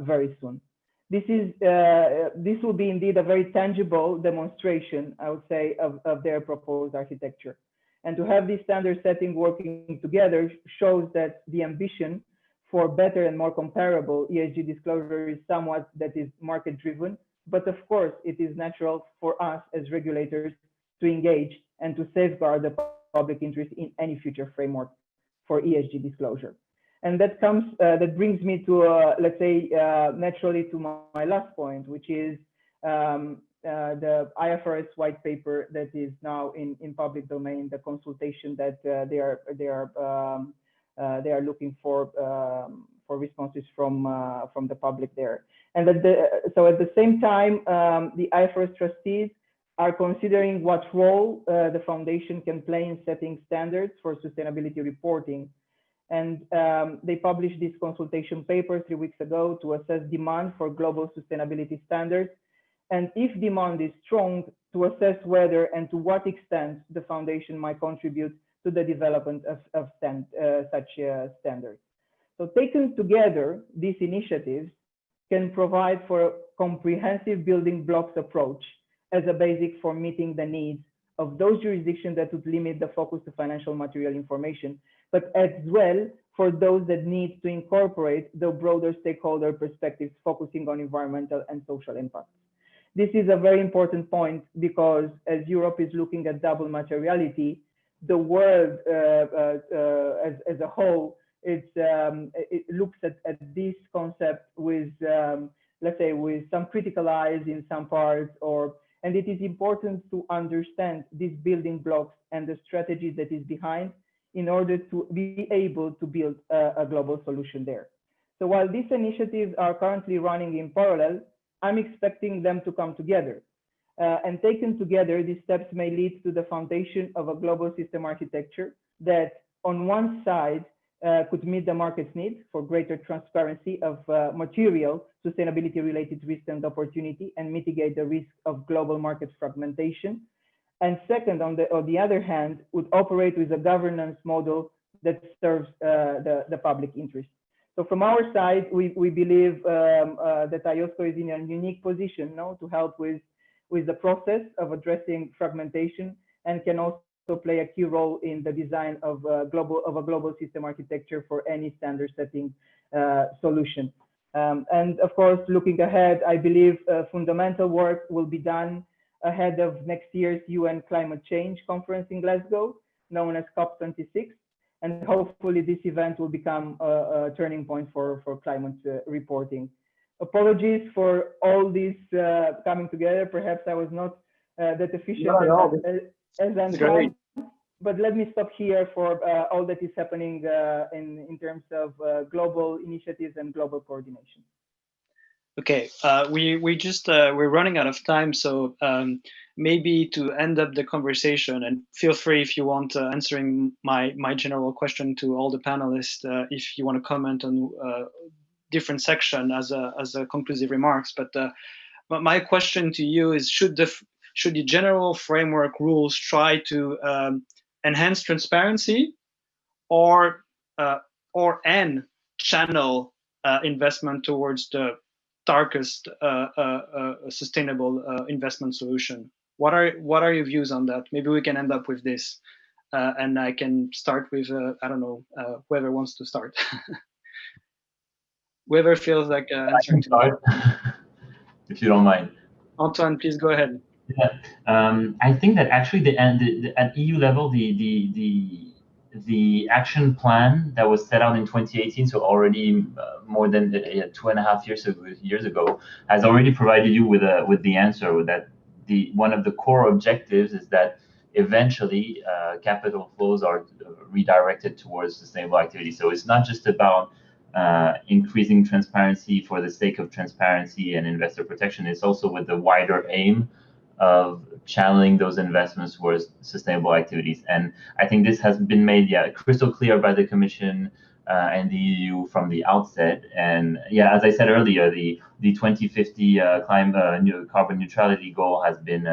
very soon. This will be indeed a very tangible demonstration, I would say, of their proposed architecture. And to have this standard setting working together shows that the ambition for better and more comparable ESG disclosure is somewhat that is market driven, but of course it is natural for us as regulators to engage and to safeguard the public interest in any future framework for ESG disclosure. And that brings me to, let's say, naturally to my last point, which is the IFRS white paper that is now in public domain, the consultation that they are looking for responses from the public there. And so at the same time, the IFRS trustees are considering what role the foundation can play in setting standards for sustainability reporting. And they published this consultation paper 3 weeks ago to assess demand for global sustainability standards. And if demand is strong, to assess whether and to what extent the foundation might contribute to the development of such standards. So taken together, these initiatives can provide for a comprehensive building blocks approach as a basic for meeting the needs of those jurisdictions that would limit the focus to financial material information, but as well for those that need to incorporate the broader stakeholder perspectives focusing on environmental and social impacts. This is a very important point because as Europe is looking at double materiality, the world as a whole, it looks at this concept with, let's say, with some critical eyes in some parts, and it is important to understand these building blocks and the strategy that is behind in order to be able to build a global solution there. So while these initiatives are currently running in parallel, I'm expecting them to come together. And taken together, these steps may lead to the foundation of a global system architecture that on one side could meet the market's need for greater transparency of material sustainability related risk and opportunity and mitigate the risk of global market fragmentation. And second, on the other hand, would operate with a governance model that serves the public interest. So from our side, we believe that IOSCO is in a unique position now to help with the process of addressing fragmentation and can also play a key role in the design of a global system architecture for any standard setting solution. And of course, looking ahead, I believe fundamental work will be done ahead of next year's UN Climate Change Conference in Glasgow, known as COP26. And hopefully this event will become a turning point for climate reporting. Apologies for all this coming together. Perhaps I was not that efficient as Antoine, but let me stop here for all that is happening in terms of global initiatives and global coordination. Okay, we're running out of time, so maybe to end up the conversation, and feel free if you want answering my general question to all the panelists, if you want to comment on different section as a conclusive remarks. But my question to you is: should the general framework rules try to enhance transparency, or channel investment towards the darkest sustainable investment solution? What are your views on that? Maybe we can end up with this, and I can start with I don't know, whoever wants to start. Whoever feels like answering to start, if you don't mind. Antoine, please go ahead. Yeah, I think that actually at EU level, the action plan that was set out in 2018, so already more than 2.5 years ago, has already provided you with the answer that one of the core objectives is that eventually capital flows are redirected towards sustainable activity. So it's not just about increasing transparency for the sake of transparency and investor protection. It's also with the wider aim of channeling those investments towards sustainable activities. And I think this has been made crystal clear by the Commission and the EU from the outset. And as I said earlier, the 2050 carbon neutrality goal has been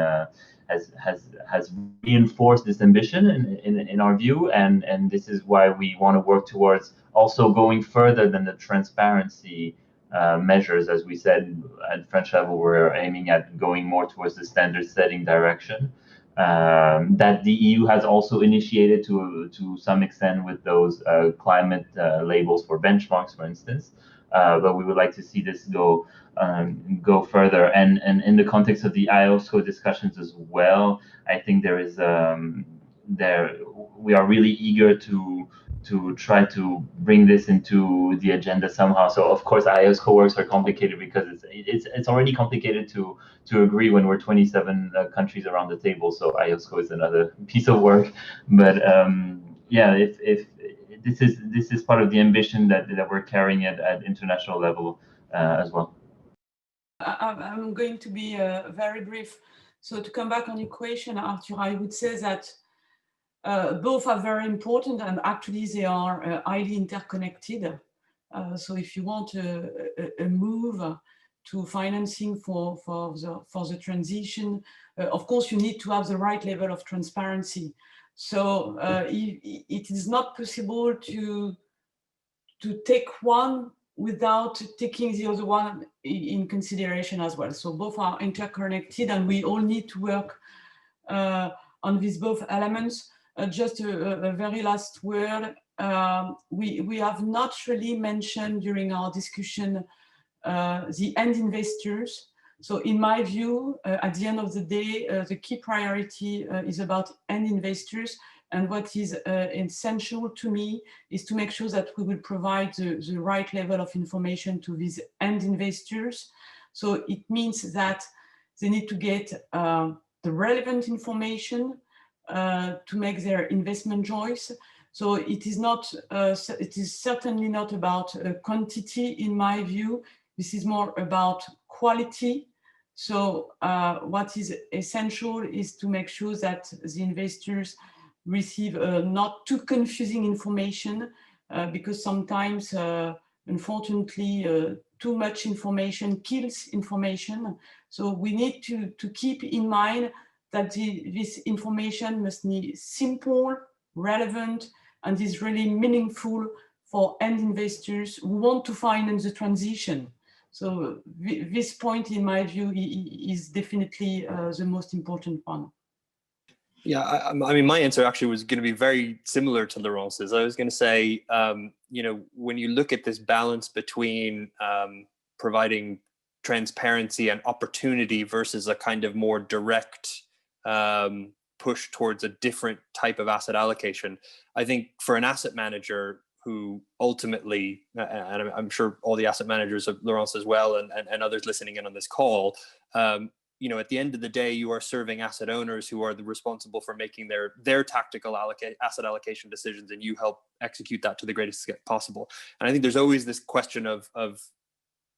has reinforced this ambition in our view, and this is why we want to work towards also going further than the transparency measures. As we said, at French level, we're aiming at going more towards the standard setting direction that the EU has also initiated to some extent with those climate labels for benchmarks, for instance. But we would like to see this go further. And in the context of the IOSCO discussions as well, I think there is we are really eager to try to bring this into the agenda somehow. So of course, IOSCO works are complicated because it's already complicated to agree when we're 27 countries around the table. So IOSCO is another piece of work. But if this is part of the ambition that we're carrying at international level as well. I'm going to be very brief. So to come back on your question, Arthur, I would say that both are very important, and actually they are highly interconnected. So if you want a move to financing for the transition, of course you need to have the right level of transparency. So it is not possible to take one without taking the other one in consideration as well. So both are interconnected, and we all need to work on these both elements. Just a very last word. We have not really mentioned during our discussion the end investors. So in my view, at the end of the day, the key priority is about end investors. And what is essential to me is to make sure that we will provide the right level of information to these end investors. So it means that they need to get the relevant information to make their investment choice. So it is not. It is certainly not about quantity, in my view. This is more about quality. So what is essential is to make sure that the investors receive not too confusing information, because sometimes, unfortunately, too much information kills information. So we need to keep in mind that this information must be simple, relevant, and is really meaningful for end investors who want to finance the transition. So this point, in my view, is definitely the most important one. Yeah, I mean, my answer actually was going to be very similar to Laurence's. I was going to say, you know, when you look at this balance between providing transparency and opportunity versus a kind of more direct push towards a different type of asset allocation, I think for an asset manager who ultimately, and I'm sure all the asset managers of Laurence as well, and others listening in on this call, you know, at the end of the day, you are serving asset owners who are responsible for making their tactical asset allocation decisions, and you help execute that to the greatest extent possible. And I think there's always this question of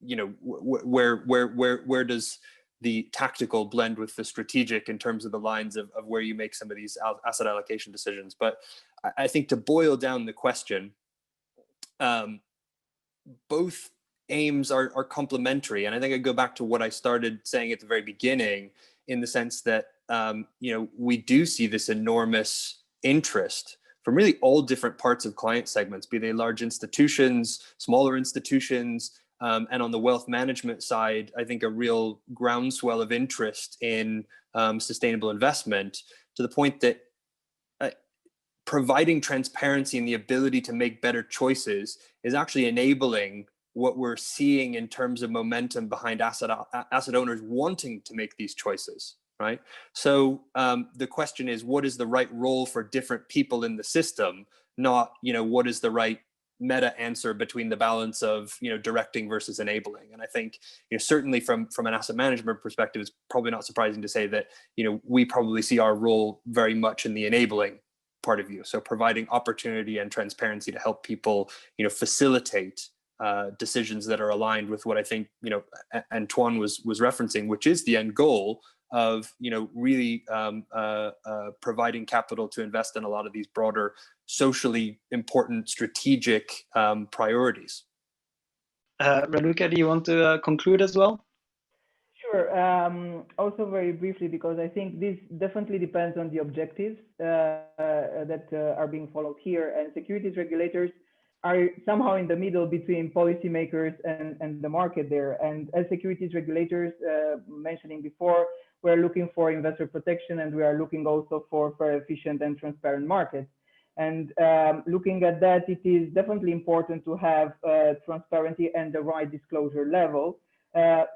you know, where does the tactical blend with the strategic in terms of the lines of where you make some of these asset allocation decisions. But I think to boil down the question, both aims are complementary. And I think I go back to what I started saying at the very beginning, in the sense that, you know, we do see this enormous interest from really all different parts of client segments, be they large institutions, smaller institutions, and on the wealth management side, I think a real groundswell of interest in sustainable investment, to the point that providing transparency and the ability to make better choices is actually enabling what we're seeing in terms of momentum behind asset owners wanting to make these choices, right? So the question is, what is the right role for different people in the system? Not, you know, what is the right meta answer between the balance of, you know, directing versus enabling. And I think, you know, certainly from an asset management perspective, it's probably not surprising to say that, you know, we probably see our role very much in the enabling part of view. So providing opportunity and transparency to help people, you know, facilitate decisions that are aligned with what I think, Antoine was referencing, which is the end goal of, really providing capital to invest in a lot of these broader socially important strategic priorities. Raluca, do you want to conclude as well? Sure. Also very briefly, because I think this definitely depends on the objectives that are being followed here, and securities regulators are somehow in the middle between policymakers and the market there. And as securities regulators, mentioning before, we're looking for investor protection, and we are looking also for very efficient and transparent markets. And looking at that, it is definitely important to have transparency and the right disclosure level,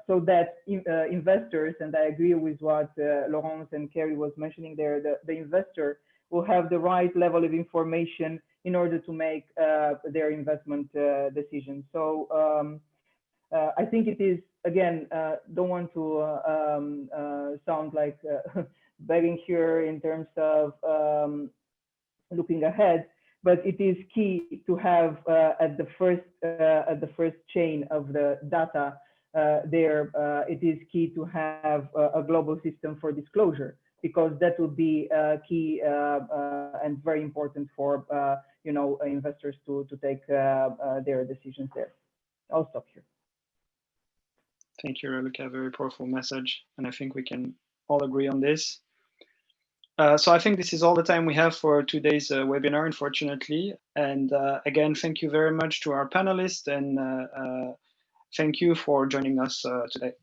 so that investors, and I agree with what Laurence and Kerry was mentioning there, the investor will have the right level of information in order to make their investment decisions. So I think it is, again, don't want to sound like begging here in terms of looking ahead, but it is key to have at the first chain of the data it is key to have a global system for disclosure, because that would be key and very important for investors to take their decisions there. I'll stop here. Thank you, Raluca. Very powerful message, and I think we can all agree on this. So I think this is all the time we have for today's webinar, unfortunately. And again, thank you very much to our panelists, and thank you for joining us today.